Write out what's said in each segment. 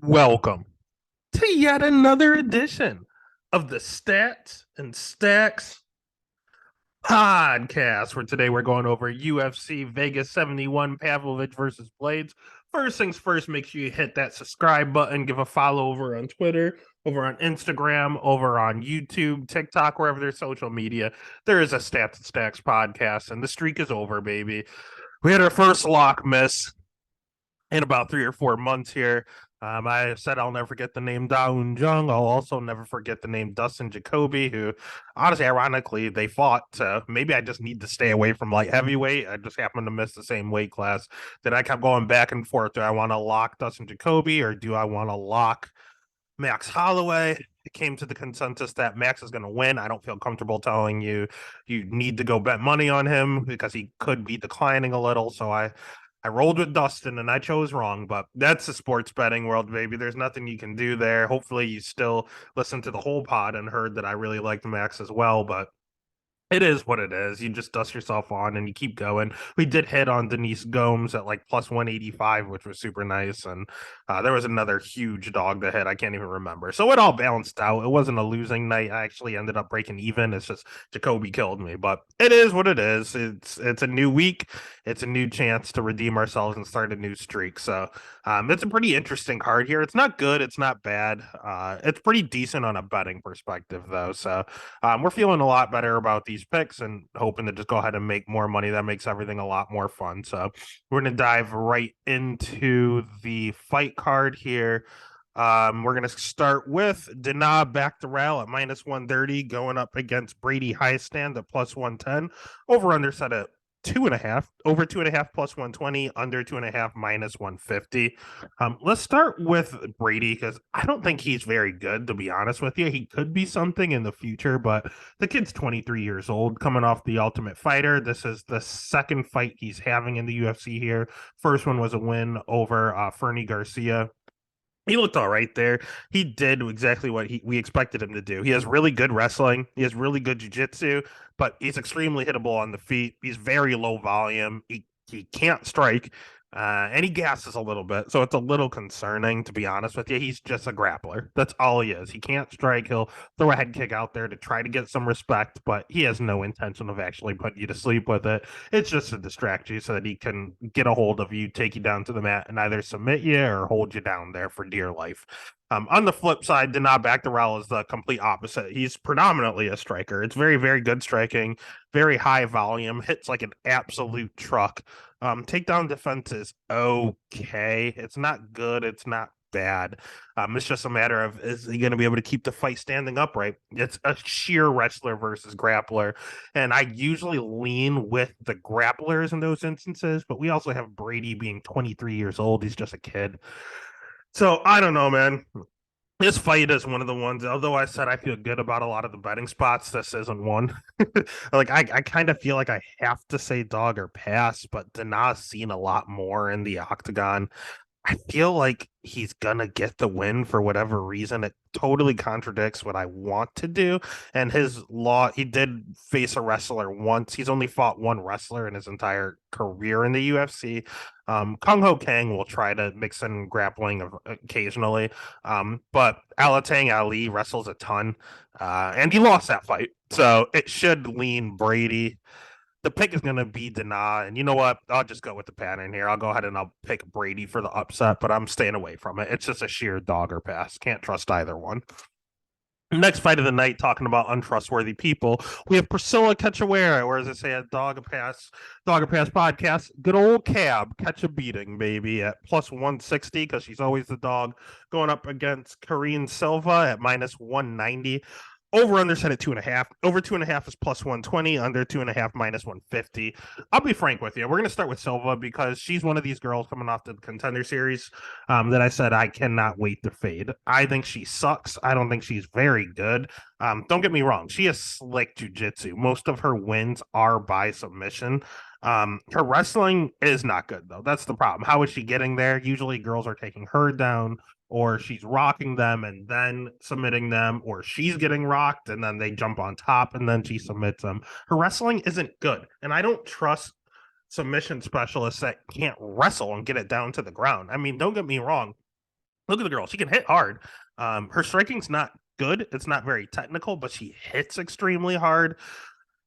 Welcome to yet another edition of the Stats and Stacks podcast. Where today we're going over UFC Vegas 71 Pavlovich versus Blaydes. First things first, make sure you hit that subscribe button, give a follow over on Twitter, over on Instagram, over on YouTube, TikTok, wherever there's social media. There is a Stats and Stacks podcast, and the streak is over, baby. We had our first lock miss in about 3 or 4 months here. I said I'll never forget the name Daun Jung. I'll also never forget the name Dustin Jacoby, who honestly, ironically, they fought. So maybe I just need to stay away from light heavyweight. I just happened to miss the same weight class that I kept going back and forth. Do I want to lock Dustin Jacoby or do I want to lock Max Holloway? It came to the consensus that Max is going to win. I don't feel comfortable telling you you need to go bet money on him because he could be declining a little. So I rolled with Dustin and I chose wrong, but that's the sports betting world, baby. There's nothing you can do there. Hopefully, you still listened to the whole pod and heard that I really liked Max as well, but it is what it is. You just dust yourself on and you keep going. We did hit on Denise Gomes at like plus 185, which was super nice. And there was another huge dog that hit. I can't even remember. So it all balanced out. It wasn't a losing night. I actually ended up breaking even. It's just Jacoby killed me, but it is what it is. It's a new week. It's a new chance to redeem ourselves and start a new streak. So it's a pretty interesting card here. It's not good. It's not bad. It's pretty decent on a betting perspective, though. So we're feeling a lot better about these picks and hoping to just go ahead and make more money. That makes everything a lot more fun. So we're going to dive right into the fight card here. We're going to start with Dana Bakterel at minus 130 going up against Brady Highstand at plus 110. Over under set at 2.5, over 2.5 plus 120, under 2.5 minus 150. Let's start with Brady because I don't think he's very good, to be honest with you. He could be something in the future, but the kid's 23 years old, coming off the Ultimate Fighter. This is the second fight he's having in the UFC here. First one was a win over Fernie Garcia. He looked all right there. He did exactly what we expected him to do. He has really good wrestling. He has really good jiu-jitsu, but he's extremely hittable on the feet. He's very low volume. He can't strike. And he gasses a little bit, so it's a little concerning, to be honest with you. He's just a grappler. That's all he is. He can't strike. He'll throw a head kick out there to try to get some respect, but he has no intention of actually putting you to sleep with it. It's just to distract you so that he can get a hold of you, take you down to the mat, and either submit you or hold you down there for dear life. On the flip side, Denab Bakderel is the complete opposite. He's predominantly a striker. It's very, very good striking, very high volume, hits like an absolute truck. Takedown defense is okay. It's not good. It's not bad. It's just a matter of is he going to be able to keep the fight standing upright? It's a sheer wrestler versus grappler, and I usually lean with the grapplers in those instances. But we also have Brady being 23 years old. He's just a kid. So I don't know, man. This fight is one of the ones, although I said I feel good about a lot of the betting spots, this isn't one. Like I kind of feel like I have to say dog or pass, but Dana's seen a lot more in the octagon. I feel like he's gonna get the win for whatever reason. It totally contradicts what I want to do. And his law, he did face a wrestler once. He's only fought one wrestler in his entire career in the UFC. Kung Ho Kang will try to mix in grappling occasionally. But Alatang Ali wrestles a ton. And he lost that fight. So it should lean Brady. The pick is going to be Dana. And you know what? I'll just go with the pattern here. I'll go ahead and I'll pick Brady for the upset, but I'm staying away from it. It's just a sheer dog or pass. Can't trust either one. Next fight of the night, talking about untrustworthy people, we have Priscilla Cachoeira, or as I say, a dog or pass podcast. Good old Cab, catch a beating, baby, at plus 160 because she's always the dog, going up against Karine Silva at minus 190. Over under set at 2.5. Over 2.5 is plus 120. Under 2.5 minus 150. I'll be frank with you. We're going to start with Silva because she's one of these girls coming off the contender series that I said I cannot wait to fade. I think she sucks. I don't think she's very good. Don't get me wrong. She has slick jujitsu. Most of her wins are by submission. Her wrestling is not good though. That's the problem. How is she getting there? Usually girls are taking her down or she's rocking them and then submitting them, or she's getting rocked and then they jump on top and then she submits them. Her wrestling isn't good. And I don't trust submission specialists that can't wrestle and get it down to the ground. I mean, don't get me wrong. Look at the girl. She can hit hard. Her striking's not good. It's not very technical, but she hits extremely hard.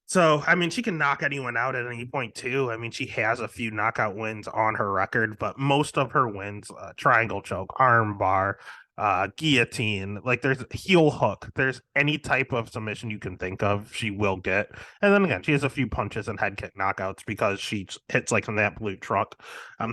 So, I mean, she can knock anyone out at any point, too. I mean, she has a few knockout wins on her record, but most of her wins, triangle choke, arm bar, guillotine, like there's heel hook, there's any type of submission you can think of, she will get. And then again, she has a few punches and head kick knockouts because she hits like an absolute truck.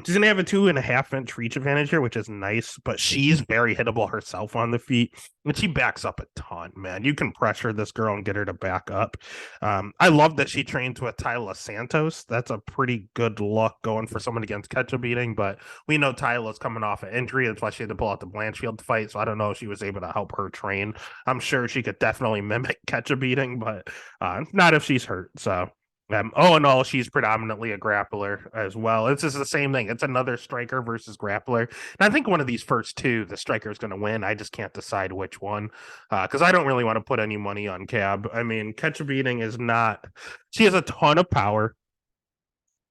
She's going to have a 2.5 inch reach advantage here, which is nice, but she's very hittable herself on the feet. And she backs up a ton, man. You can pressure this girl and get her to back up. I love that she trains with Tyla Santos. That's a pretty good look going for someone against Ketchup beating, but we know Tyla's coming off an injury. That's why she had to pull out the Blanchfield fight. So I don't know if she was able to help her train. I'm sure she could definitely mimic Ketchup beating, but not if she's hurt. So oh, and all, she's predominantly a grappler as well. It's just the same thing. It's another striker versus grappler. And I think one of these first two, the striker is going to win. I just can't decide which one because I don't really want to put any money on Cab. I mean, Ketchup beating is not, she has a ton of power.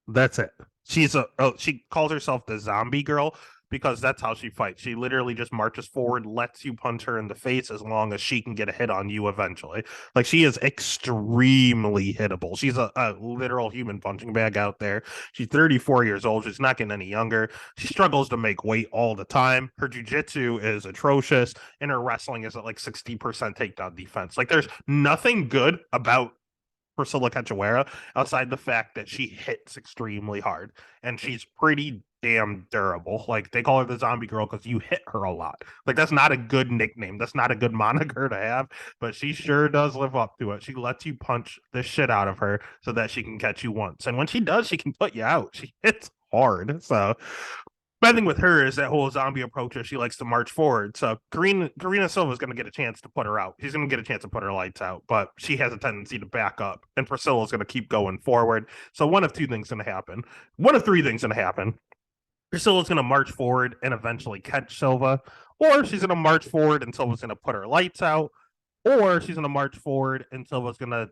That's it. She calls herself the zombie girl because that's how she fights. She literally just marches forward, lets you punch her in the face as long as she can get a hit on you eventually. Like she is extremely hittable. She's a literal human punching bag out there. She's 34 years old. She's not getting any younger. She struggles to make weight all the time. Her jujitsu is atrocious, and her wrestling is at like 60% takedown defense. Like there's nothing good about Priscilla Cachoeira outside the fact that she hits extremely hard and she's pretty damn durable. Like they call her the zombie girl because you hit her a lot. Like that's not a good nickname. That's not a good moniker to have, but she sure does live up to it. She lets you punch the shit out of her so that she can catch you once. And when she does, she can put you out. She hits hard. So my thing with her is that whole zombie approach where she likes to march forward. So Karina Silva is going to get a chance to put her out. She's going to get a chance to put her lights out, but she has a tendency to back up, and Priscilla is going to keep going forward. So one of two things going to happen. One of three things going to happen. Priscilla's going to march forward and eventually catch Silva, or she's going to march forward and Silva's going to put her lights out, or she's going to march forward and Silva's going to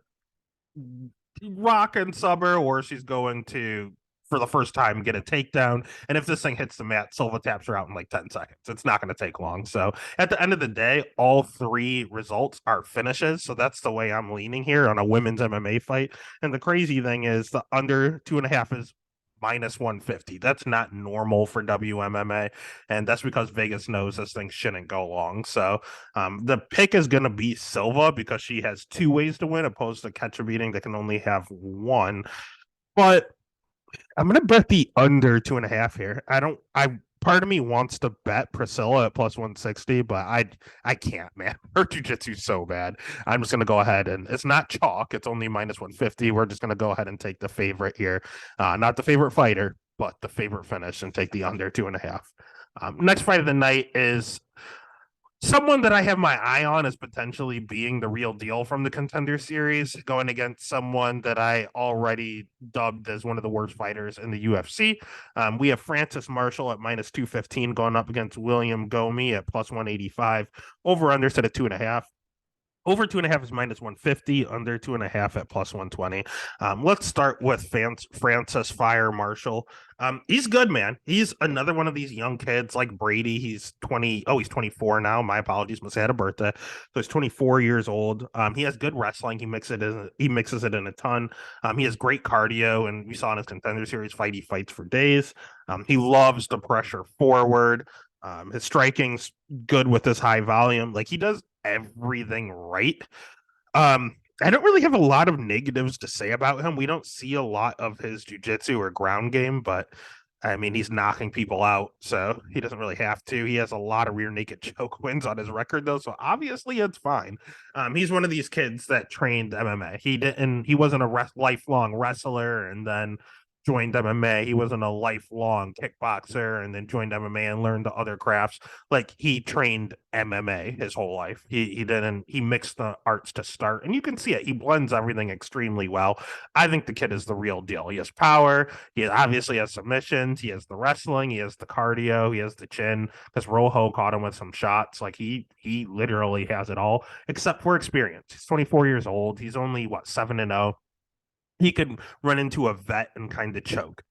rock and sub her, or she's going to for the first time get a takedown. And if this thing hits the mat, Silva taps her out in like 10 seconds. It's not going to take long. So at the end of the day, all three results are finishes. So that's the way I'm leaning here on a women's MMA fight. And the crazy thing is the under 2.5 is minus 150. That's not normal for WMMA. And that's because Vegas knows this thing shouldn't go long. So the pick is going to be Silva because she has two ways to win opposed to Ketchup beating that can only have one. But I'm gonna bet the under 2.5 here. I part of me wants to bet Priscilla at plus 160, but I can't, man. Her jujitsu's so bad. I'm just gonna go ahead and it's not chalk, it's only minus 150. We're just gonna go ahead and take the favorite here. Not the favorite fighter, but the favorite finish and take the under 2.5. Next fight of the night is someone that I have my eye on as potentially being the real deal from the Contender Series, going against someone that I already dubbed as one of the worst fighters in the UFC. We have Francis Marshall at minus 215 going up against William Gomi at plus 185. Over under set at 2.5. Over 2.5 is minus 150, under 2.5 at plus 120. Let's start with Francis Fire Marshall. He's good, man. He's another one of these young kids like Brady. He's 20. Oh, he's 24 now. My apologies. Must have had a birthday. So he's 24 years old. He has good wrestling. He mixes it in a ton. He has great cardio, and we saw in his Contender Series fight, he fights for days. He loves to pressure forward. His striking's good with this high volume. Like he does everything right. I don't really have a lot of negatives to say about him. We don't see a lot of his jujitsu or ground game, but I mean, he's knocking people out, so he doesn't really have to. He has a lot of rear naked choke wins on his record, though, so obviously it's fine. He's one of these kids that trained MMA. He wasn't a lifelong wrestler and then joined MMA. He wasn't a lifelong kickboxer and then joined MMA and learned the other crafts. Like he trained MMA his whole life. He mixed the arts to start, and you can see it. He blends everything extremely well. I think the kid is the real deal. He has power. He obviously has submissions. He has the wrestling. He has the cardio. He has the chin. Because Rojo caught him with some shots. Like he literally has it all, except for experience. He's 24 years old. He's only 7-0. He could run into a vet and kind of choke.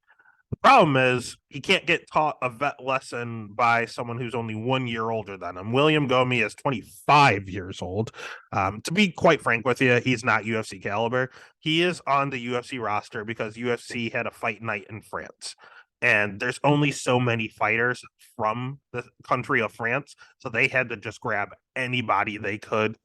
The problem is he can't get taught a vet lesson by someone who's only 1 year older than him. William Gomi is 25 years old. To be quite frank with you, he's not UFC caliber. He is on the UFC roster because UFC had a fight night in France. And there's only so many fighters from the country of France. So they had to just grab anybody they could,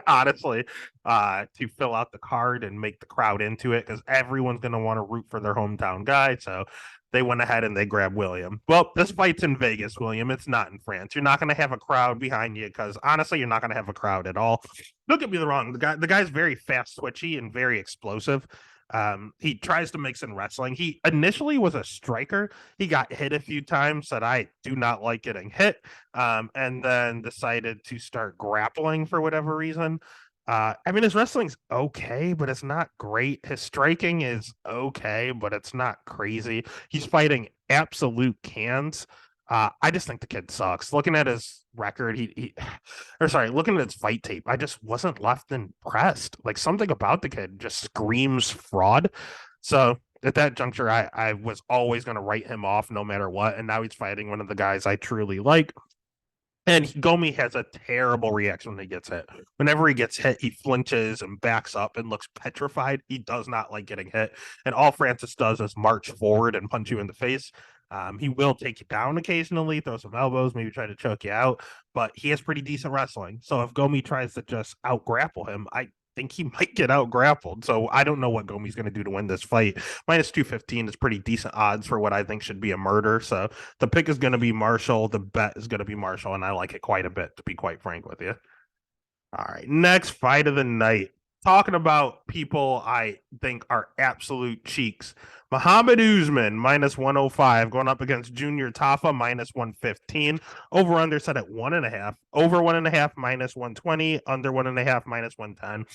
honestly, to fill out the card and make the crowd into it because everyone's going to want to root for their hometown guy. So they went ahead and they grabbed William. Well, this fight's in Vegas, William. It's not in France. You're not going to have a crowd behind you because honestly, you're not going to have a crowd at all. Don't get me wrong. The guy's very fast, twitchy, and very explosive. He tries to mix in wrestling. He initially was a striker. He got hit a few times, said, I do not like getting hit, and then decided to start grappling for whatever reason. I mean, his wrestling's okay, but it's not great. His striking is okay, but it's not crazy. He's fighting absolute cans. I just think the kid sucks. Looking at his record, or sorry, looking at his fight tape, I just wasn't left impressed. Like something about the kid just screams fraud. So at that juncture, I was always going to write him off no matter what. And now he's fighting one of the guys I truly like. And Gomi has a terrible reaction when he gets hit. Whenever he gets hit, he flinches and backs up and looks petrified. He does not like getting hit. And all Francis does is march forward and punch you in the face. He will take you down occasionally, throw some elbows, maybe try to choke you out, but he has pretty decent wrestling. So if Gomi tries to just out grapple him, I think he might get out grappled. So I don't know what Gomi's going to do to win this fight. Minus 215 is pretty decent odds for what I think should be a murder. So the pick is going to be Marshall. The bet is going to be Marshall, and I like it quite a bit, to be quite frank with you. All right, next fight of the night. Talking about people I think are absolute cheeks. Muhammad Usman minus 105 going up against Junior Tafa minus 115. Over under set at 1.5. Over 1.5 minus 120. Under 1.5 minus 110.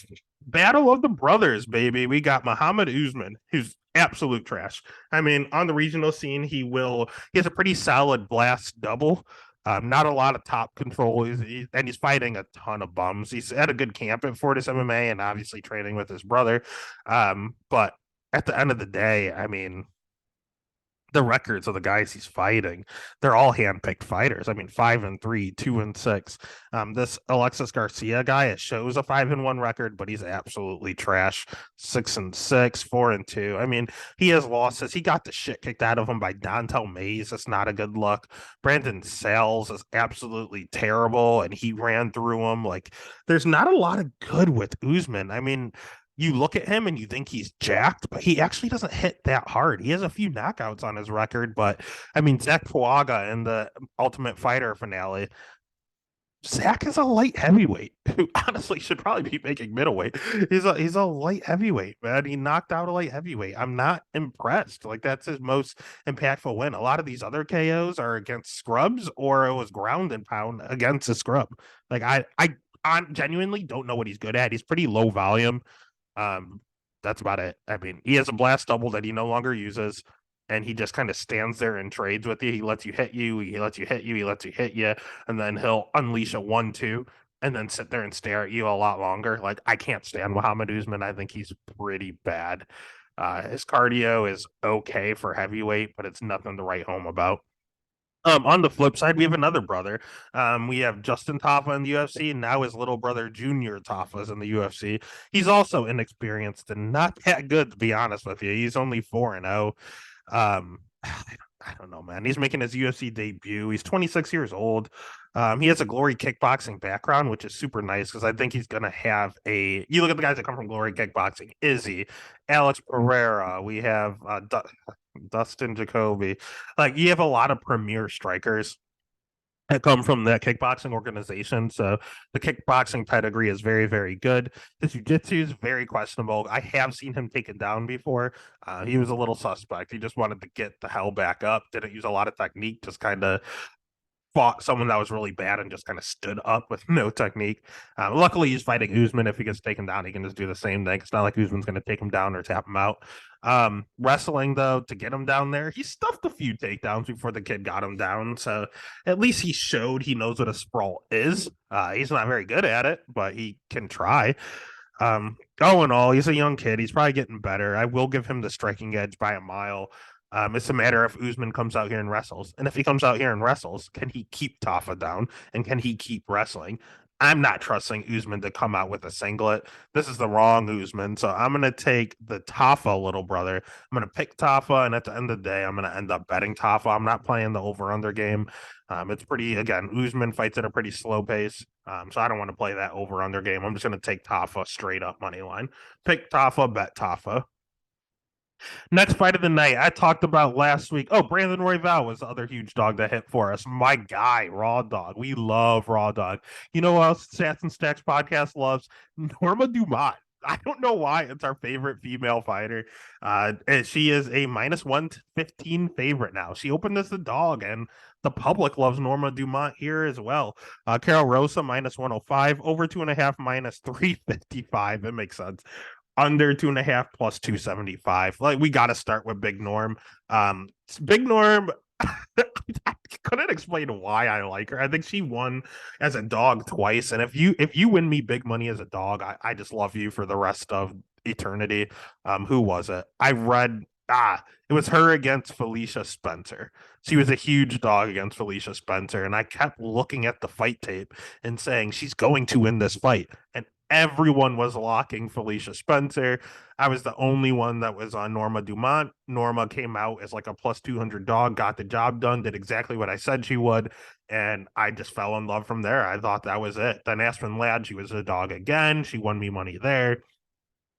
Battle of the brothers, baby. We got Muhammad Usman, who's absolute trash. I mean, on the regional scene, he has a pretty solid blast double. Not a lot of top control, and he's fighting a ton of bums. He's at a good camp at Fortis MMA and obviously training with his brother. But at the end of the day, I mean, the records of the guys he's fighting, they're all handpicked fighters. I mean, 5-3, 2-6. This Alexis Garcia guy, it shows a 5-1 record, but he's absolutely trash. 6-6, 4-2. I mean, he has losses. He got the shit kicked out of him by Dontel Mays. That's not a good look. Brandon Sales is absolutely terrible, and he ran through him. Like, there's not a lot of good with Usman. I mean, you look at him and you think he's jacked, but he actually doesn't hit that hard. He has a few knockouts on his record, but I mean, Zach Puaga in the Ultimate Fighter finale, Zach is a light heavyweight who honestly should probably be making middleweight. He's a light heavyweight, man. He knocked out a light heavyweight. I'm not impressed. Like that's his most impactful win. A lot of these other KOs are against scrubs, or it was ground and pound against a scrub. Like I genuinely don't know what he's good at. He's pretty low volume. That's about it. I mean, he has a blast double that he no longer uses, and he just kind of stands there and trades with you. He lets you hit you, he lets you hit you, he lets you hit you, and then he'll unleash a 1-2 and then sit there and stare at you a lot longer. Like, I can't stand Muhammad Usman. I think he's pretty bad. His cardio is okay for heavyweight, but it's nothing to write home about. On the flip side, we have another brother. We have Justin Tafa in the UFC, and now his little brother Junior Tafa is in the UFC. He's also inexperienced and not that good, to be honest with you. He's only 4-0. I don't know, man. He's making his UFC debut. He's 26 years old. He has a Glory Kickboxing background, which is super nice because I think he's going to have a. You look at the guys that come from Glory Kickboxing: Izzy, Alex Pereira. We have Dustin Jacoby. Like, you have a lot of premier strikers that come from that kickboxing organization. So the kickboxing pedigree is very, very good. The jiu-jitsu is very questionable. I have seen him taken down before. He was a little suspect. He just wanted to get the hell back up. Didn't use a lot of technique, just kind of fought someone that was really bad and just kind of stood up with no technique. Luckily, he's fighting Usman. If he gets taken down, he can just do the same thing. It's not like Usman's going to take him down or tap him out. Wrestling, though, to get him down there, he stuffed a few takedowns before the kid got him down. So at least he showed he knows what a sprawl is. He's not very good at it, but he can try. All in all, he's a young kid. He's probably getting better. I will give him the striking edge by a mile. It's a matter if Usman comes out here and wrestles. And if he comes out here and wrestles, can he keep Tafa down? And can he keep wrestling? I'm not trusting Usman to come out with a singlet. This is the wrong Usman. So I'm going to take the Tafa little brother. I'm going to pick Tafa. And at the end of the day, I'm going to end up betting Tafa. I'm not playing the over under game. It's pretty, again, Usman fights at a pretty slow pace. So I don't want to play that over under game. I'm just going to take Tafa straight up money line. Pick Tafa, bet Tafa. Next fight of the night, I talked about last week. Oh, Brandon Royval was the other huge dog that hit for us. My guy, Raw Dog. We love Raw Dog. You know what else Stats and Stacks podcast loves? Norma Dumont. I don't know why it's our favorite female fighter. She is a minus 115 favorite now. She opened as the dog, and the public loves Norma Dumont here as well. Carol Rosa minus 105, over 2.5 minus 355. It makes sense. Under 2.5 plus 275. Like, we got to start with Big Norm. Big Norm, I couldn't explain why I like her. I think she won as a dog twice, and if you win me big money as a dog, I just love you for the rest of eternity. Who was it? I read it was her against Felicia Spencer. She was a huge dog against Felicia Spencer, and I kept looking at the fight tape and saying she's going to win this fight, and everyone was locking Felicia Spencer. I was the only one that was on Norma Dumont. Norma came out as like a plus 200 dog, got the job done, did exactly what I said she would. And I just fell in love from there. I thought that was it. Then Aspen Ladd, she was a dog again. She won me money there.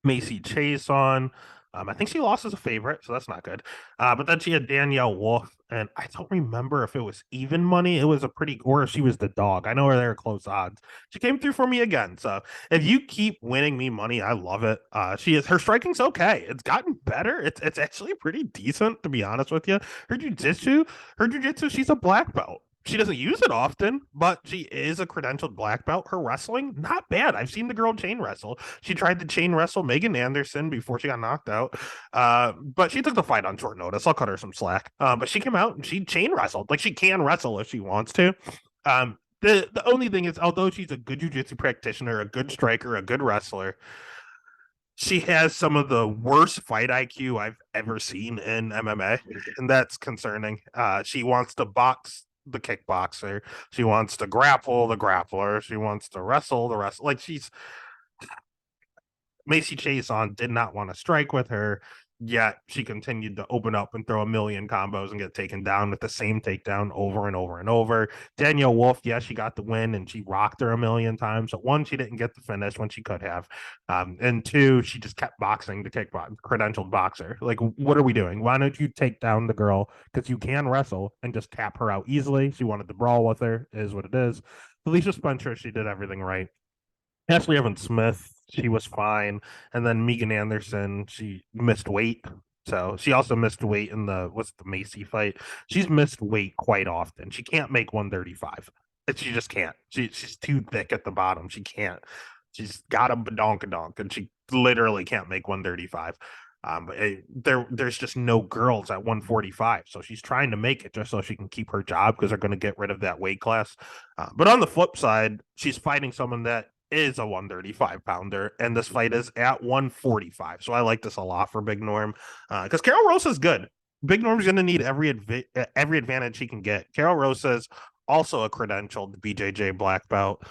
Macy Chase on. I think she lost as a favorite, so that's not good. But then she had Danielle Wolf, and I don't remember if it was even money. It was a pretty, or if she was the dog. I know they were close odds. She came through for me again. So if you keep winning me money, I love it. Her striking's okay. It's gotten better. It's actually pretty decent, to be honest with you. Her jujitsu, she's a black belt. She doesn't use it often, but she is a credentialed black belt. Her wrestling, not bad. I've seen the girl chain wrestle. She tried to chain wrestle Megan Anderson before she got knocked out. But she took the fight on short notice. I'll cut her some slack. But she came out and she chain wrestled. Like, she can wrestle if she wants to. The only thing is, although she's a good jiu-jitsu practitioner, a good striker, a good wrestler, she has some of the worst fight IQ I've ever seen in MMA, and that's concerning. She wants to box the kickboxer. She wants to grapple the grappler. She wants to wrestle the wrestler. Like, she's Macy Chase on did not want to strike with her, yet she continued to open up and throw a million combos and get taken down with the same takedown over and over and over. Danielle Wolf, yes, she got the win and she rocked her a million times. So one, she didn't get the finish when she could have. And two, she just kept boxing the kickbox credentialed boxer. Like, what are we doing? Why don't you take down the girl? Because you can wrestle and just tap her out easily. She wanted to brawl with her, is what it is. Felicia Spencer, she did everything right. Ashley Evans Smith, she was fine. And then Megan Anderson, she missed weight. So she also missed weight in the Macy fight. She's missed weight quite often. She can't make 135. She just can't. She's too thick at the bottom. She can't. She's got a badonkadonk, and she literally can't make 135. There's just no girls at 145, so she's trying to make it just so she can keep her job because they're going to get rid of that weight class. But on the flip side, she's fighting someone that is a 135 pounder, and this fight is at 145. So I like this a lot for Big Norm because Carol Rosa is good. Big Norm's going to need every advantage he can get. Carol Rosa is also a credentialed BJJ black belt.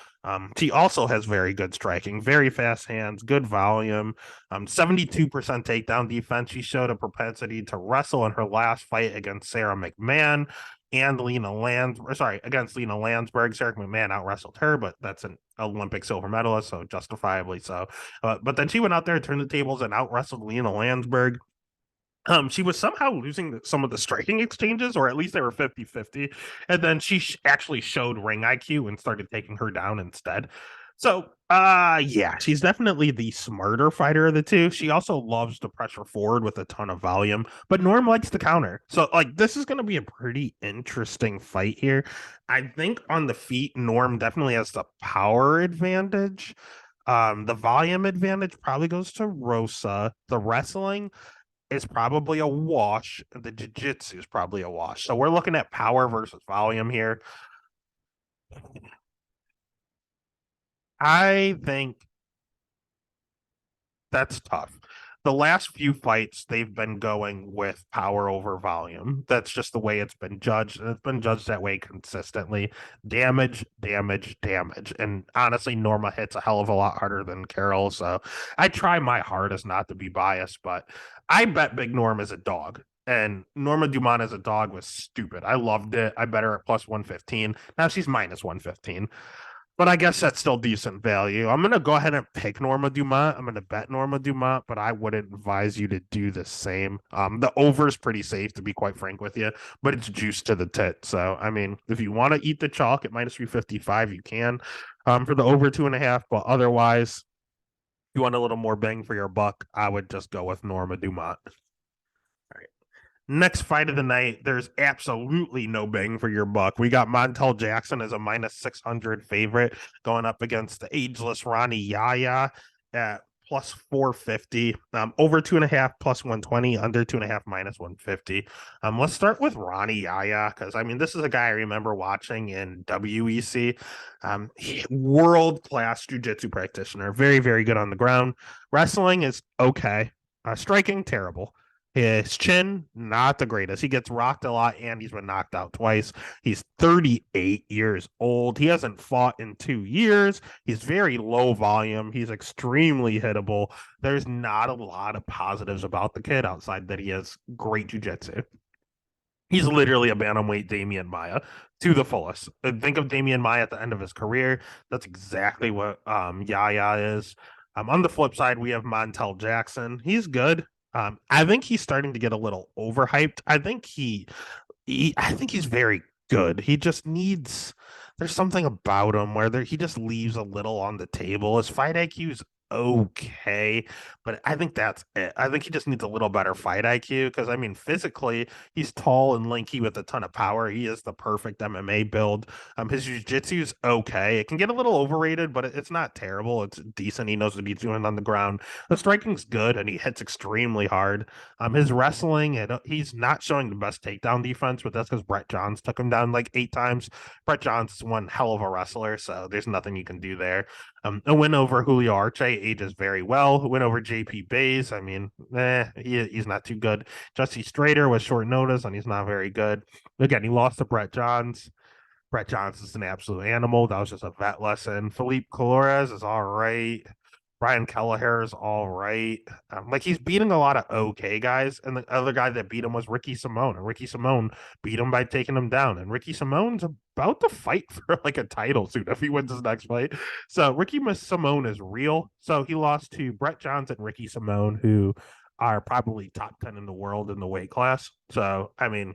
She also has very good striking, very fast hands, good volume, 72% takedown defense. She showed a propensity to wrestle in her last fight against Sarah McMahon and against Lena Landsberg. Sarah McMahon out wrestled her, but that's an Olympic silver medalist, so justifiably so. But then she went out there, turned the tables, and out wrestled Lena Landsberg. She was somehow losing some of the striking exchanges, or at least they were 50-50. And then she actually showed ring IQ and started taking her down instead. So, yeah, she's definitely the smarter fighter of the two. She also loves to pressure forward with a ton of volume, but Norm likes to counter. So, like, this is going to be a pretty interesting fight here. I think on the feet, Norm definitely has the power advantage. The volume advantage probably goes to Rosa. The wrestling is probably a wash. The jiu-jitsu is probably a wash. So we're looking at power versus volume here. I think that's tough. the last few fights they've been going with power over volume. That's just the way it's been judged, and it's been judged that way consistently. Damage, damage, damage. And honestly, Norma hits a hell of a lot harder than Carol. So I try my hardest not to be biased, but I bet Big Norm is a dog. And Norma Dumont as a dog was stupid. I loved it. I bet her at plus 115. Now she's minus 115. But I guess that's still decent value. I'm going to go ahead and pick Norma Dumont. I'm going to bet Norma Dumont, but I wouldn't advise you to do the same. The over is pretty safe, to be quite frank with you, but it's juiced to the tit. So, I mean, if you want to eat the chalk at minus 355, you can for the over 2.5. But otherwise, if you want a little more bang for your buck, I would just go with Norma Dumont. All right. Next fight of the night, there's absolutely no bang for your buck. We got Montel Jackson as a minus 600 favorite going up against the ageless Ronnie Yaya at plus 450. Over 2.5 plus 120, under 2.5 minus 150. Let's start with Ronnie Yaya because I mean this is a guy I remember watching in WEC. World class jiu-jitsu practitioner, very very good on the ground. Wrestling is okay. Striking terrible. His chin, not the greatest. He gets rocked a lot and he's been knocked out twice. He's 38 years old. He hasn't fought in 2 years. He's very low volume. He's extremely hittable. There's not a lot of positives about the kid outside that he has great jujitsu. He's literally a bantamweight Damian Maya to the fullest. Think of Damian Maya at the end of his career. That's exactly what Yaya is. On the flip side, we have Montel Jackson. He's good. I think he's starting to get a little overhyped. I think he's very good. He just needs there's something about him where he just leaves a little on the table. His fight IQ is okay, but I think that's it. I think he just needs a little better fight IQ because I mean physically he's tall and lanky with a ton of power. He is the perfect MMA build. His jiu-jitsu is okay. It can get a little overrated, but it's not terrible. It's decent. He knows what he's doing on the ground. The striking's good and he hits extremely hard. His wrestling, he's not showing the best takedown defense, but that's because Brett Johns took him down like 8 times. Brett Johns is one hell of a wrestler, so there's nothing you can do there. A win over Julio Arce ages very well. A win over JP Blaydes. I mean, he's not too good. Jesse Strader was short notice, and he's not very good. Again, he lost to Brett Johns. Brett Johns is an absolute animal. That was just a vet lesson. Felipe Colores is all right. Brian Kelleher is all right. Like he's beating a lot of okay guys, and the other guy that beat him was Ricky Simone, and Ricky Simone beat him by taking him down. And Ricky Simone's about to fight for like a title soon if he wins his next fight. So Ricky Simone is real. So he lost to Brett Johnson and Ricky Simone, who are probably top 10 in the world in the weight class. So I mean,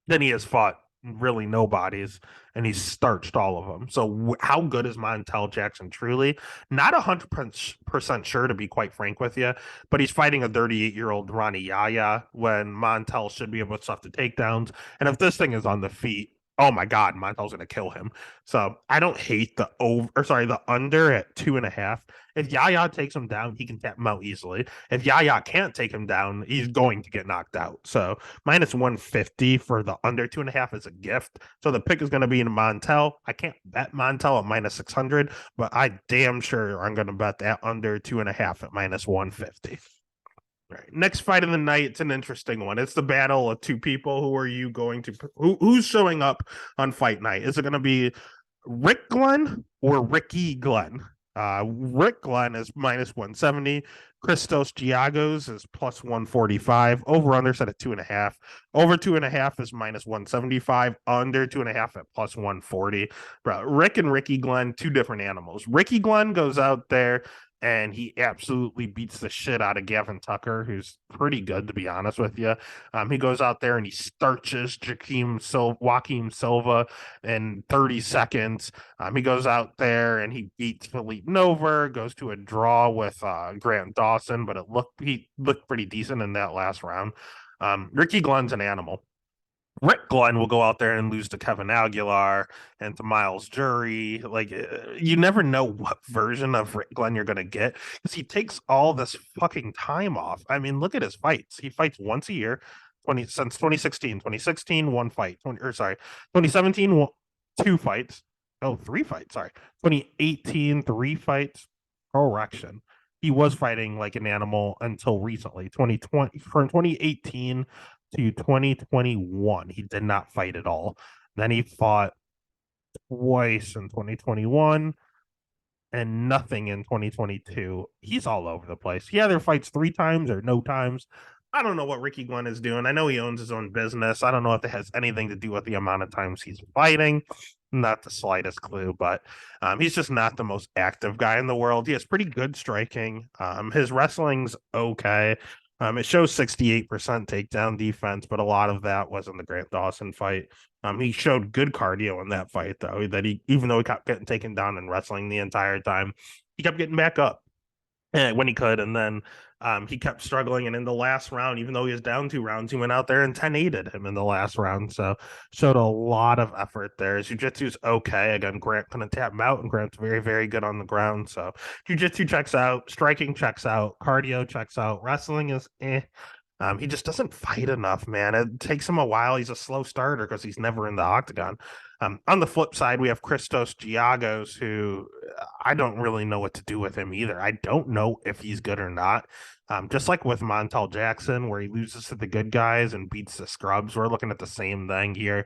then he has fought really nobodies and he's starched all of them. So how good is Montel Jackson truly? Not 100% sure, to be quite frank with you, but he's fighting a 38-year-old Ronnie Yaya when Montel should be able to stuff the takedowns. And if this thing is on the feet, oh my God, Montel's going to kill him. So I don't hate the the under at 2.5. If Yaya takes him down, he can tap him out easily. If Yaya can't take him down, he's going to get knocked out. So minus 150 for the under 2.5 is a gift. So the pick is going to be in Montel. I can't bet Montel at minus 600, but I damn sure I'm going to bet that under 2.5 at minus 150. All right. Next fight of the night, it's an interesting one. It's the battle of two people. Who are you going to who's showing up on fight night? Is it going to be Rick Glenn or Ricky Glenn? Rick Glenn is minus 170. Christos Giagos is plus 145. Over under set at 2.5. Over 2.5 is minus 175. Under 2.5 at plus 140. Bro, Rick and Ricky Glenn, two different animals. Ricky Glenn goes out there and he absolutely beats the shit out of Gavin Tucker, who's pretty good, to be honest with you. He goes out there and he starches Joaquim Silva in 30 seconds. He goes out there and he beats Philippe Nova, goes to a draw with Grant Dawson, but he looked pretty decent in that last round. Ricky Glenn's an animal. Rick Glenn will go out there and lose to Kevin Aguilar and to Miles Jury. Like, you never know what version of Rick Glenn you're going to get because he takes all this fucking time off. I mean, look at his fights. He fights once a year since 2016. 2016, one fight. 2017, two fights. Oh, three fights. Sorry. 2018, three fights. Correction. he was fighting like an animal until recently, 2020 from 2018 to 2021. He did not fight at all. Then he fought twice in 2021 and nothing in 2022. He's all over the place. He either fights 3 times or no times. I don't know what Ricky Glenn is doing. I know he owns his own business. I don't know if it has anything to do with the amount of times he's fighting. Not the slightest clue, but he's just not the most active guy in the world. He has pretty good striking. His wrestling's okay. It shows 68% takedown defense, but a lot of that was in the Grant Dawson fight. He showed good cardio in that fight, though. That he, even though he kept getting taken down and wrestling the entire time, he kept getting back up when he could, and then he kept struggling. And in the last round, even though he was down 2 rounds, he went out there and 10-8'd him in the last round. So showed a lot of effort there. His jiu-jitsu's okay. Again, Grant couldn't tap him out, and Grant's very, very good on the ground. So jiu-jitsu checks out, striking checks out, cardio checks out, wrestling is eh. He just doesn't fight enough, man. It takes him a while. He's a slow starter because he's never in the octagon. On the flip side, we have Christos Giagos, who I don't really know what to do with him either. I don't know if he's good or not. Just like with Montel Jackson, where he loses to the good guys and beats the scrubs, we're looking at the same thing here.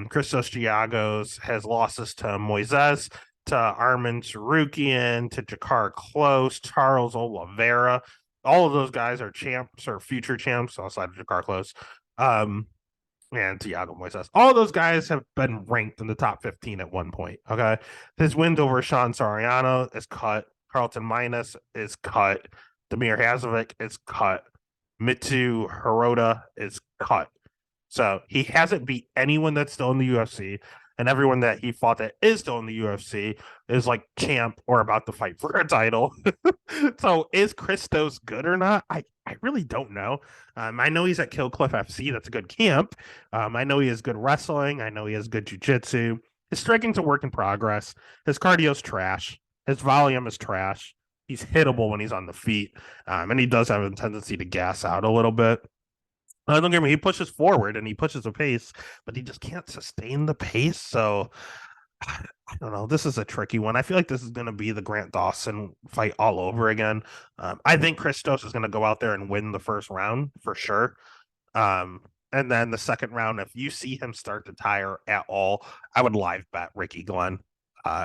Christos Giagos has losses to Moises, to Armin Sarukian, to Jakar Close, Charles Oliveira. All of those guys are champs or future champs outside of Jakar Close. And Thiago Moises. All those guys have been ranked in the top 15 at one point. Okay. His wins over Sean Soriano is cut. Carlton Minus is cut. Damir Hazovic is cut. Mitsu Hirota is cut. So he hasn't beat anyone that's still in the UFC, and everyone that he fought that is still in the UFC is like champ or about to fight for a title. So is Christos good or not? I really don't know. I know he's at Kill Cliff FC. That's a good camp. I know he has good wrestling. I know he has good jiu-jitsu. His striking's a work in progress. His cardio's trash. His volume is trash. He's hittable when he's on the feet. And he does have a tendency to gas out a little bit. Don't get me, he pushes forward and he pushes the pace, but he just can't sustain the pace. So I don't know. This is a tricky one. I feel like this is going to be the Grant Dawson fight all over again. I think Christos is going to go out there and win the first round for sure. And then the second round, if you see him start to tire at all, I would live bet Ricky Glenn.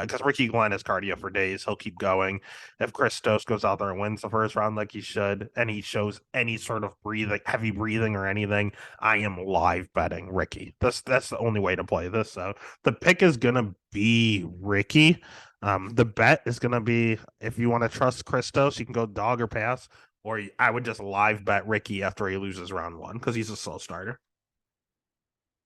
Because Ricky Glenn has cardio for days. He'll keep going. If Christos goes out there and wins the first round like he should, and he shows any sort of heavy breathing or anything, I am live betting Ricky. That's the only way to play this. So the pick is gonna be Ricky. The bet is gonna be, if you want to trust Christos, you can go dog or pass, or I would just live bet Ricky after he loses round 1 because he's a slow starter.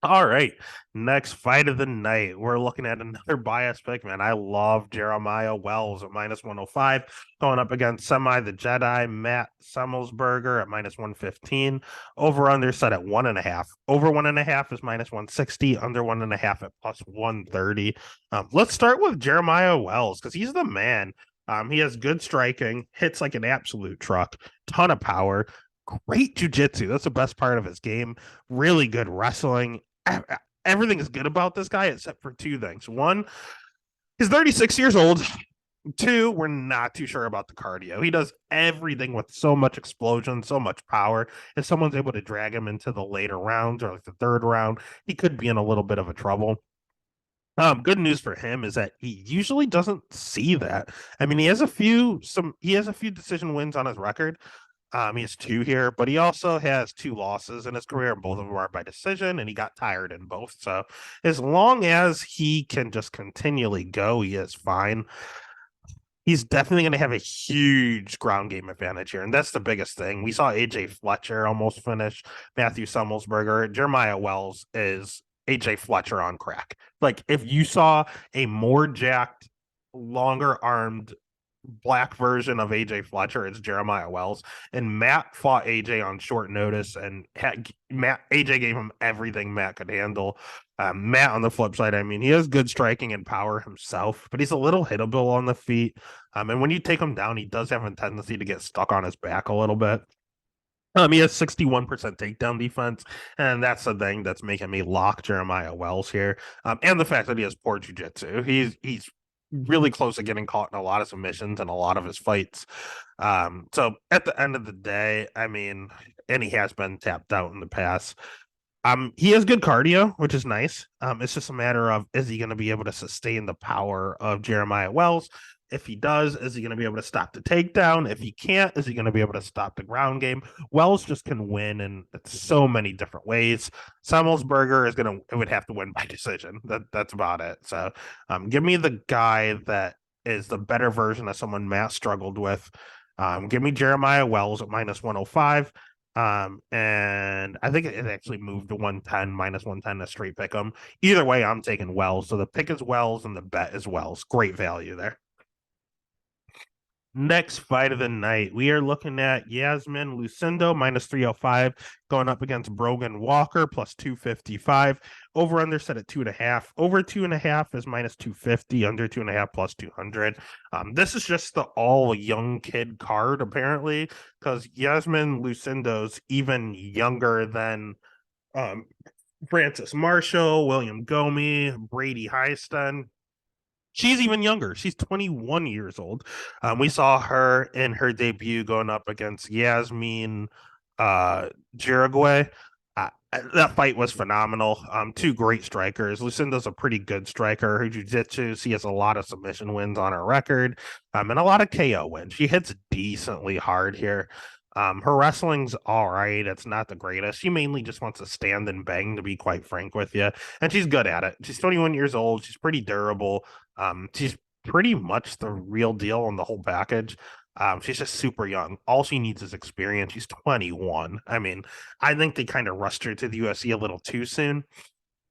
All right. Next fight of the night. We're looking at another bias pick, man. I love Jeremiah Wells at -105, going up against Semi the Jedi, Matt Semmelsberger at -115. Over under set at 1.5. Over 1.5 is -160. Under 1.5 at +130. Let's start with Jeremiah Wells because he's the man. He has good striking, hits like an absolute truck, ton of power, great jujitsu. That's the best part of his game. Really good wrestling. Everything is good about this guy except for 2 things. One, he's 36 years old. 2, we're not too sure about the cardio. He does everything with so much explosion, so much power. If someone's able to drag him into the later rounds or like the 3rd round, he could be in a little bit of a trouble. Good news for him is that he usually doesn't see that. I mean, he has a few decision wins on his record. He has 2 here, but he also has 2 losses in his career, and both of them are by decision, and he got tired in both. So as long as he can just continually go, he is fine. He's definitely going to have a huge ground game advantage here, and that's the biggest thing. We saw AJ Fletcher almost finish Matthew Semmelsberger. Jeremiah Wells is AJ Fletcher on crack. Like, if you saw a more jacked, longer armed black version of AJ Fletcher, it's Jeremiah Wells. And Matt fought AJ on short notice, and AJ gave him everything Matt could handle. Matt, on the flip side, I mean, he has good striking and power himself, but he's a little hittable on the feet. And when you take him down, he does have a tendency to get stuck on his back a little bit. He has 61% takedown defense, and that's the thing that's making me lock Jeremiah Wells here. And the fact that he has poor jiu-jitsu. He's really close to getting caught in a lot of submissions and a lot of his fights. So at the end of the day, I mean, and he has been tapped out in the past. He has good cardio, which is nice. It's just a matter of, is he going to be able to sustain the power of Jeremiah Wells? If he does, is he going to be able to stop the takedown? If he can't, is he going to be able to stop the ground game? Wells just can win in so many different ways. Semelsberger is going to would have to win by decision. That's about it. So, give me the guy that is the better version of someone Matt struggled with. Give me Jeremiah Wells at -105. And I think it actually moved to 110, -110 to straight pick 'em. Either way, I'm taking Wells. So the pick is Wells and the bet is Wells. Great value there. Next fight of the night, we are looking at Yasmin Lucindo -305 going up against Brogan Walker +255. Over under set at 2.5. Over 2.5 is -250. Under 2.5 +200. This is just the all young kid card apparently, because Yasmin Lucindo's even younger than Francis Marshall, William Gomi, Brady Heiston. She's even younger. She's 21 years old. We saw her in her debut going up against Yasmin Jiraguay. That fight was phenomenal. Two great strikers. Lucinda's a pretty good striker. Her jiu-jitsu, she has a lot of submission wins on her record, and a lot of KO wins. She hits decently hard here. Her wrestling's all right. It's not the greatest. She mainly just wants to stand and bang, to be quite frank with you. And she's good at it. She's 21 years old. She's pretty durable. She's pretty much the real deal on the whole package. She's just super young. All she needs is experience. She's 21. I mean, I think they kind of rushed her to the UFC a little too soon,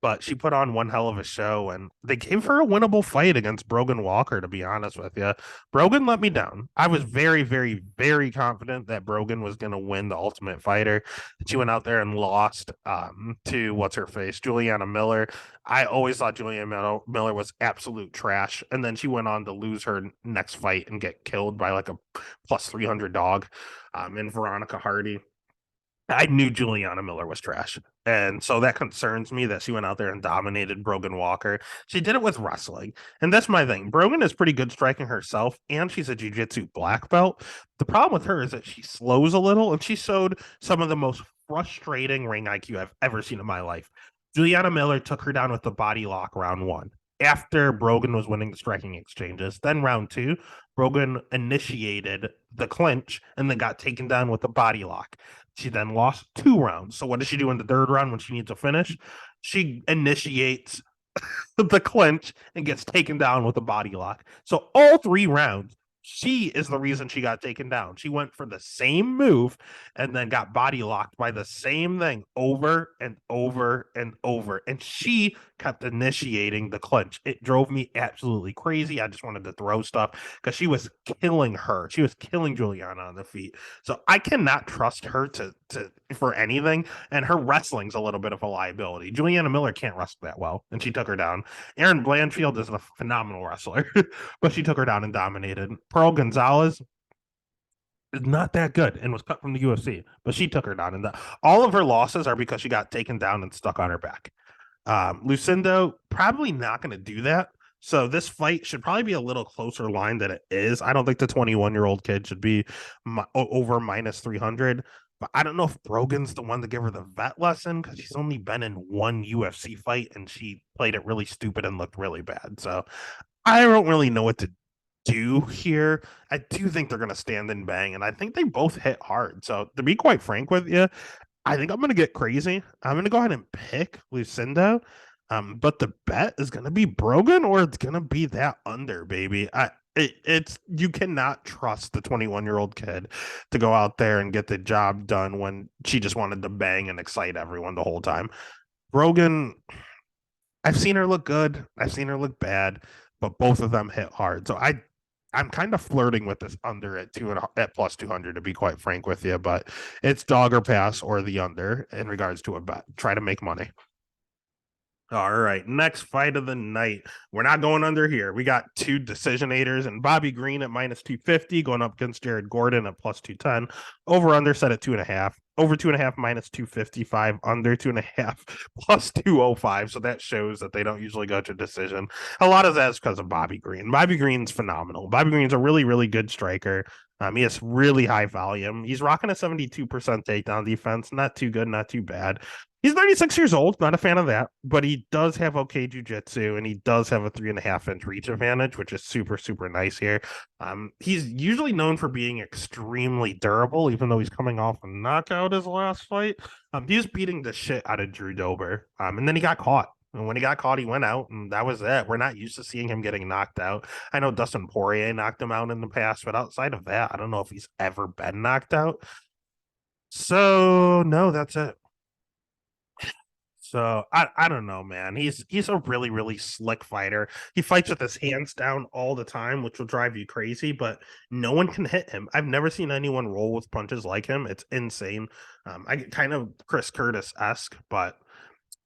but she put on one hell of a show, and they gave her a winnable fight against Brogan Walker, to be honest with you. Brogan let me down. I was very, very, very confident that Brogan was going to win the Ultimate Fighter. She went out there and lost to what's her face, Juliana Miller. I always thought Juliana Miller was absolute trash, and then she went on to lose her next fight and get killed by like a +300 dog in Veronica Hardy. I knew Juliana Miller was trash. And so that concerns me that she went out there and dominated Brogan Walker. She did it with wrestling. And that's my thing. Brogan is pretty good striking herself, and she's a jiu-jitsu black belt. The problem with her is that she slows a little, and she showed some of the most frustrating ring IQ I've ever seen in my life. Juliana Miller took her down with the body lock round one after Brogan was winning the striking exchanges. Then round two, Brogan initiated the clinch and then got taken down with the body lock. She then lost 2 rounds. So what does she do in the third round when she needs to finish? She initiates the clinch and gets taken down with a body lock. So all 3 rounds, she is the reason she got taken down. She went for the same move and then got body locked by the same thing over and over and over. And she kept initiating the clinch. It drove me absolutely crazy. I just wanted to throw stuff because she was killing her. She was killing Juliana on the feet. So I cannot trust her to for anything. And her wrestling's a little bit of a liability. Juliana Miller can't wrestle that well, and she took her down. Erin Blanchfield is a phenomenal wrestler, but she took her down and dominated. Pearl Gonzalez is not that good and was cut from the UFC, but she took her down. And all of her losses are because she got taken down and stuck on her back. Lucindo probably not going to do that. So this fight should probably be a little closer line than it is. I don't think the 21-year-old kid should be over -300. But I don't know if Brogan's the one to give her the vet lesson, because she's only been in one UFC fight and she played it really stupid and looked really bad. So I don't really know what to do here. I do think they're going to stand and bang, and I think they both hit hard. So to be quite frank with you, I think I'm going to get crazy. I'm going to go ahead and pick Lucindo. But the bet is going to be Brogan, or it's going to be that under, baby. It's you cannot trust the 21-year-old kid to go out there and get the job done when she just wanted to bang and excite everyone the whole time. Brogan, I've seen her look good. I've seen her look bad, but both of them hit hard. So I'm kind of flirting with this under at +200, to be quite frank with you, but it's dog or pass or the under in regards to a bet. Try to make money. All right, next fight of the night. We're not going under here. We got 2 decisionators and Bobby Green at -250 going up against Jared Gordon at +210. Over under set at 2.5. over 2.5 minus 255, under 2.5 plus 205. So that shows that they don't usually go to decision. A lot of that is because of Bobby Green. Bobby Green's phenomenal. Bobby Green's a really, really good striker. He has really high volume. He's rocking a 72% takedown defense. Not too good, not too bad. He's 36 years old, not a fan of that, but he does have okay jujitsu and he does have a 3.5 inch reach advantage, which is super, super nice here. He's usually known for being extremely durable, even though he's coming off a knockout his last fight. He was beating the shit out of Drew Dober. And then he got caught. And when he got caught, he went out, and that was it. We're not used to seeing him getting knocked out. I know Dustin Poirier knocked him out in the past, but outside of that, I don't know if he's ever been knocked out. So no, that's it. So I don't know, man. He's a really, really slick fighter. He fights with his hands down all the time, which will drive you crazy, but no one can hit him. I've never seen anyone roll with punches like him. It's insane. I get kind of Chris Curtis-esque, but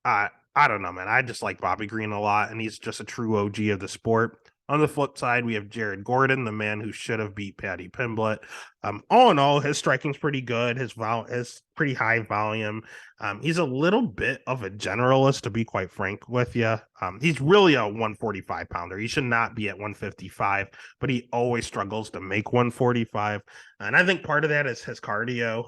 I don't know, man. I just like Bobby Green a lot, and he's just a true OG of the sport. On the flip side, we have Jared Gordon, the man who should have beat Paddy Pimblett. All in all, his striking's pretty good. His pretty high volume. He's a little bit of a generalist, to be quite frank with you. He's really a 145 pounder. He should not be at 155, but he always struggles to make 145. And I think part of that is his cardio.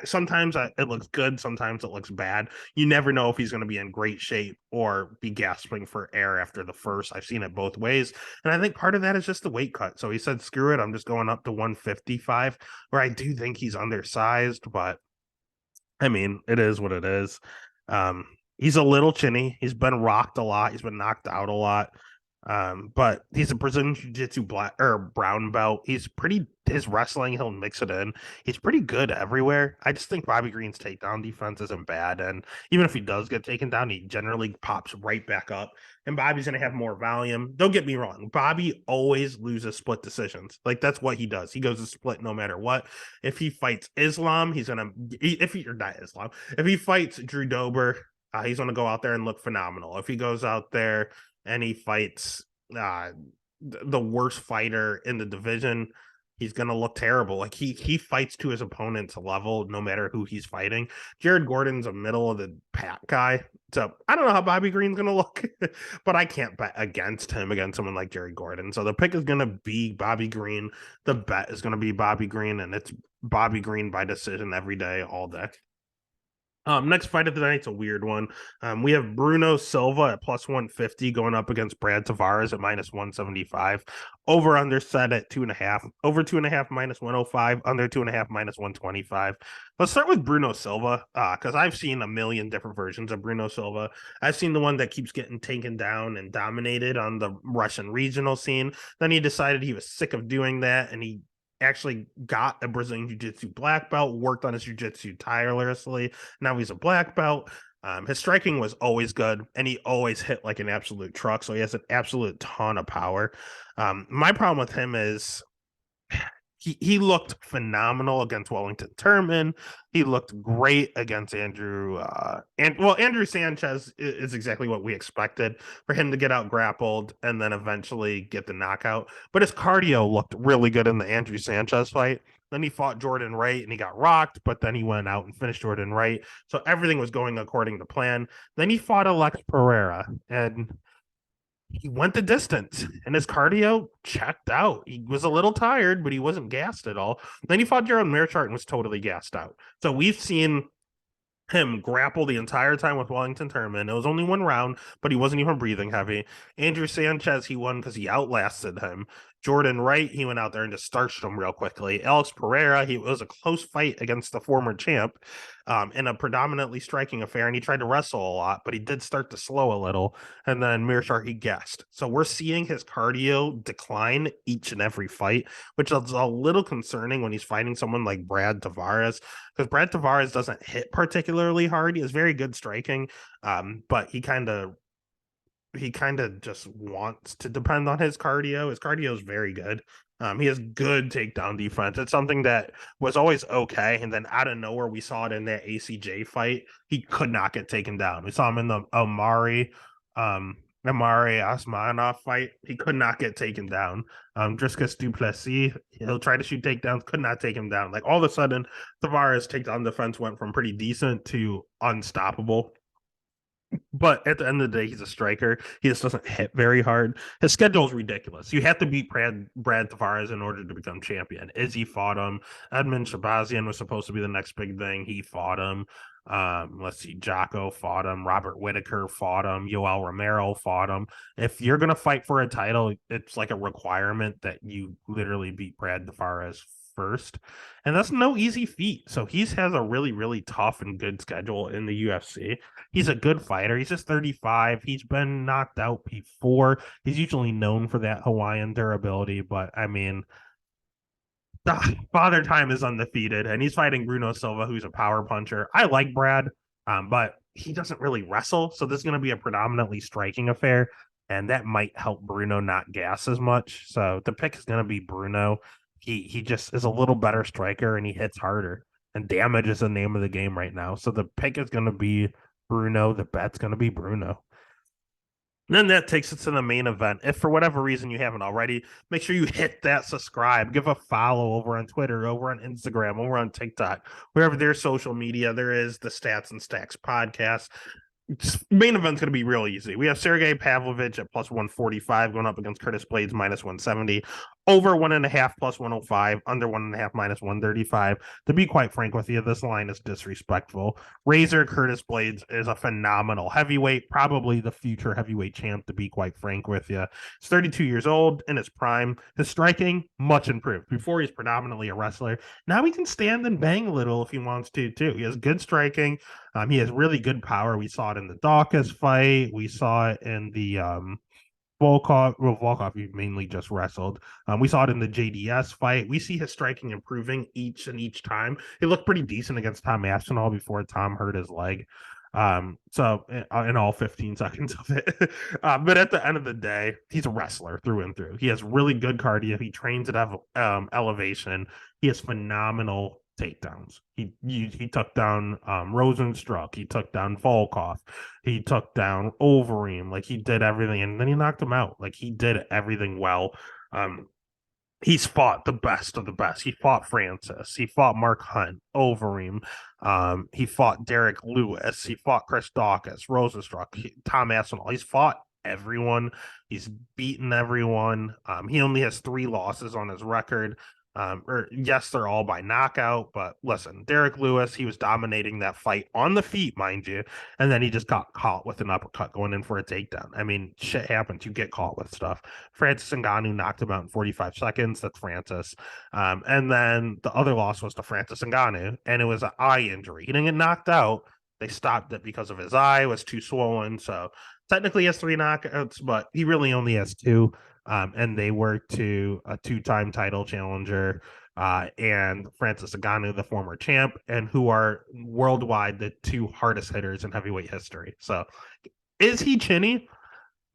Sometimes it looks good, sometimes it looks bad. You never know if he's going to be in great shape or be gasping for air after the first. I've seen it both ways. And I think part of that is just the weight cut. So he said, screw it, I'm just going up to 155, where I do think he's undersized, but I mean, it is what it is. He's a little chinny. He's been rocked a lot. He's been knocked out a lot. But he's a Brazilian Jiu-Jitsu black or brown belt. His wrestling, he'll mix it in. He's pretty good everywhere. I just think Bobby Green's takedown defense isn't bad. And even if he does get taken down, he generally pops right back up. And Bobby's gonna have more volume. Don't get me wrong. Bobby always loses split decisions. Like that's what he does. He goes to split no matter what. If he fights Islam, if he or not Islam, if he fights Drew Dober, he's gonna go out there and look phenomenal. If he goes out there and he fights the worst fighter in the division, he's gonna look terrible. Like he fights to his opponent's level, no matter who he's fighting. Jared Gordon's a middle of the pack guy, so I don't know how Bobby Green's gonna look, but I can't bet against someone like Jared Gordon. So the pick is gonna be Bobby Green. The bet is gonna be Bobby Green, and it's Bobby Green by decision every day, all day. Next fight of the night's a weird one. We have Bruno Silva at plus 150 going up against Brad Tavares at minus 175. Over under set at 2.5. Over 2.5 minus 105. Under 2.5 minus 125. Let's start with Bruno Silva, because I've seen a million different versions of Bruno Silva. I've seen the one that keeps getting taken down and dominated on the Russian regional scene. Then he decided he was sick of doing that, and he actually got a Brazilian Jiu-Jitsu black belt, worked on his Jiu-Jitsu tirelessly. Now he's a black belt. His striking was always good, and he always hit like an absolute truck, so he has an absolute ton of power. My problem with him is he looked phenomenal against Wellington Turman. He looked great against Andrew Sanchez is exactly what we expected for him to get out grappled and then eventually get the knockout. But his cardio looked really good in the Andrew Sanchez fight. Then he fought Jordan Wright and he got rocked, but then he went out and finished Jordan Wright. So everything was going according to plan. Then he fought Alex Pereira, and he went the distance and his cardio checked out. He was a little tired, but he wasn't gassed at all. Then he fought Gerald Meerschaert and was totally gassed out. So we've seen him grapple the entire time with Wellington Turman. It was only one round, but he wasn't even breathing heavy. Andrew Sanchez, he won because he outlasted him. Jordan Wright, he went out there and just starched him real quickly. Alex Pereira, it was a close fight against the former champ in a predominantly striking affair, and he tried to wrestle a lot, but he did start to slow a little. And then Meerschaert, he gassed. So we're seeing his cardio decline each and every fight, which is a little concerning when he's fighting someone like Brad Tavares, because Brad Tavares doesn't hit particularly hard. He has very good striking, but he kind of just wants to depend on his cardio. His cardio is very good. He has good takedown defense. It's something that was always okay, and then out of nowhere, we saw it in that ACJ fight. He could not get taken down. We saw him in the Omari Amari Asmanov fight, he could not get taken down. Driscus Duplessis, he'll try to shoot takedowns, could not take him down. Like all of a sudden, Tavares' takedown defense went from pretty decent to unstoppable. But at the end of the day, he's a striker. He just doesn't hit very hard. His schedule is ridiculous. You have to beat Brad Tavares in order to become champion. Izzy fought him. Edmund Shabazian was supposed to be the next big thing. He fought him. Let's see, Jocko fought him. Robert Whitaker fought him. Yoel Romero fought him. If you're gonna fight for a title, it's like a requirement that you literally beat Brad Tavares first, and that's no easy feat. So he has a really, really tough and good schedule in the UFC. He's a good fighter. He's just 35. He's been knocked out before. He's usually known for that Hawaiian durability, but I mean, Father Time is undefeated, and he's fighting Bruno Silva, who's a power puncher. I like Brad, but he doesn't really wrestle, so this is going to be a predominantly striking affair, and that might help Bruno not gas as much. So the pick is going to be Bruno. He just is a little better striker, and he hits harder. And damage is the name of the game right now. So the pick is going to be Bruno. The bet's going to be Bruno. Then that takes us to the main event. If for whatever reason you haven't already, make sure you hit that subscribe, give a follow over on Twitter, over on Instagram, over on TikTok, wherever there's social media, there is the Stats and Stacks podcast. Main event's going to be real easy. We have Sergey Pavlovich at plus 145 going up against Curtis Blaydes minus 170. Over 1.5 plus 105, under 1.5 minus 135. To be quite frank with you, this line is disrespectful. Razor Curtis Blaydes is a phenomenal heavyweight, probably the future heavyweight champ, to be quite frank with you. He's 32 years old, in his prime. His striking, much improved. Before, he's predominantly a wrestler. Now he can stand and bang a little if he wants to, too. He has good striking. He has really good power. We saw it in the Dawkins fight. We saw it in the Volkov, he mainly just wrestled. We saw it in the JDS fight. We see his striking improving each time. He looked pretty decent against Tom Aspinall before Tom hurt his leg. So in all 15 seconds of it. But at the end of the day, he's a wrestler through and through. He has really good cardio. He trains at elevation. He has phenomenal takedowns. He took down Rosenstruck. He took down Volkov. He took down Overeem. Like he did everything, and then he knocked him out. Like he did everything well. He's fought the best of the best. He fought Francis. He fought Mark Hunt, Overeem. He fought Derek Lewis. He fought Chris Dawkins, Rosenstruck, Tom Aspinall. He's fought everyone. He's beaten everyone. He only has 3 losses on his record. Or yes, they're all by knockout, but listen, Derek Lewis, he was dominating that fight on the feet, mind you, and then he just got caught with an uppercut going in for a takedown. I mean, shit happens. You get caught with stuff. Francis Ngannou knocked him out in 45 seconds. That's Francis. And then the other loss was to Francis Ngannou, and it was an eye injury. He didn't get knocked out. They stopped it because of his eye was too swollen. So technically he has 3 knockouts, but he really only has 2. And they were to a 2-time title challenger and Francis Ngannou, the former champ, and who are worldwide the 2 hardest hitters in heavyweight history. So is he chinny?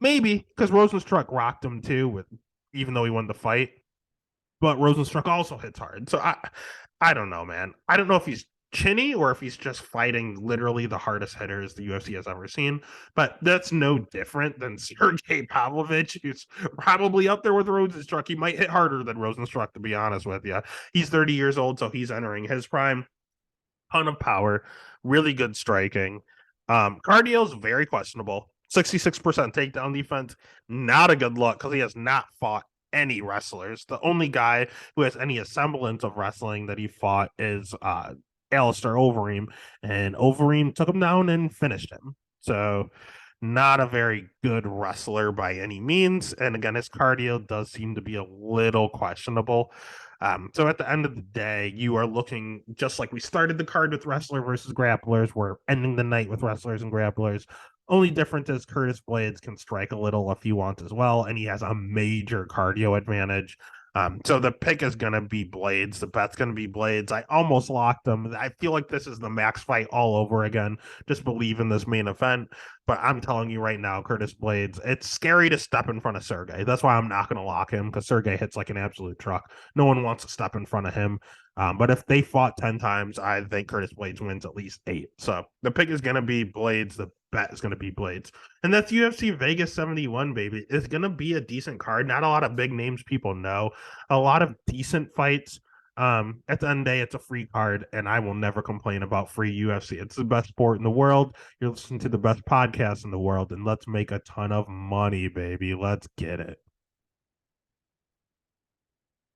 Maybe, because Rosenstruck rocked him too, even though he won the fight. But Rosenstruck also hits hard. So I don't know, man. I don't know if he's chinny or if he's just fighting literally the hardest hitters the UFC has ever seen. But that's no different than Sergey Pavlovich, who's probably up there with Rosenstruck. He might hit harder than Rosenstruck, to be honest with you. He's 30 years old, so he's entering his prime. Ton of power, really good striking. Cardio is very questionable. 66% takedown defense, not a good look because he has not fought any wrestlers. The only guy who has any semblance of wrestling that he fought is Alistair Overeem, and Overeem took him down and finished him. So not a very good wrestler by any means. And again, his cardio does seem to be a little questionable. So at the end of the day, you are looking just like we started the card with wrestler versus grapplers. We're ending the night with wrestlers and grapplers. Only difference is Curtis Blaydes can strike a little if he wants as well, and he has a major cardio advantage. So the pick is going to be Blaydes. The bet's going to be Blaydes. I almost locked them. I feel like this is the max fight all over again. Just believe in this main event. But I'm telling you right now, Curtis Blaydes, it's scary to step in front of Sergey. That's why I'm not going to lock him, because Sergey hits like an absolute truck. No one wants to step in front of him. But if they fought 10 times, I think Curtis Blaydes wins at least 8. So the pick is going to be Blaydes. The bet is going to be Blaydes. And that's UFC Vegas 71, baby. It's going to be a decent card. Not a lot of big names people know. A lot of decent fights. At the end of the day, it's a free card, and I will never complain about free UFC. It's the best sport in the world. You're listening to the best podcast in the world, and let's make a ton of money, baby. Let's get it.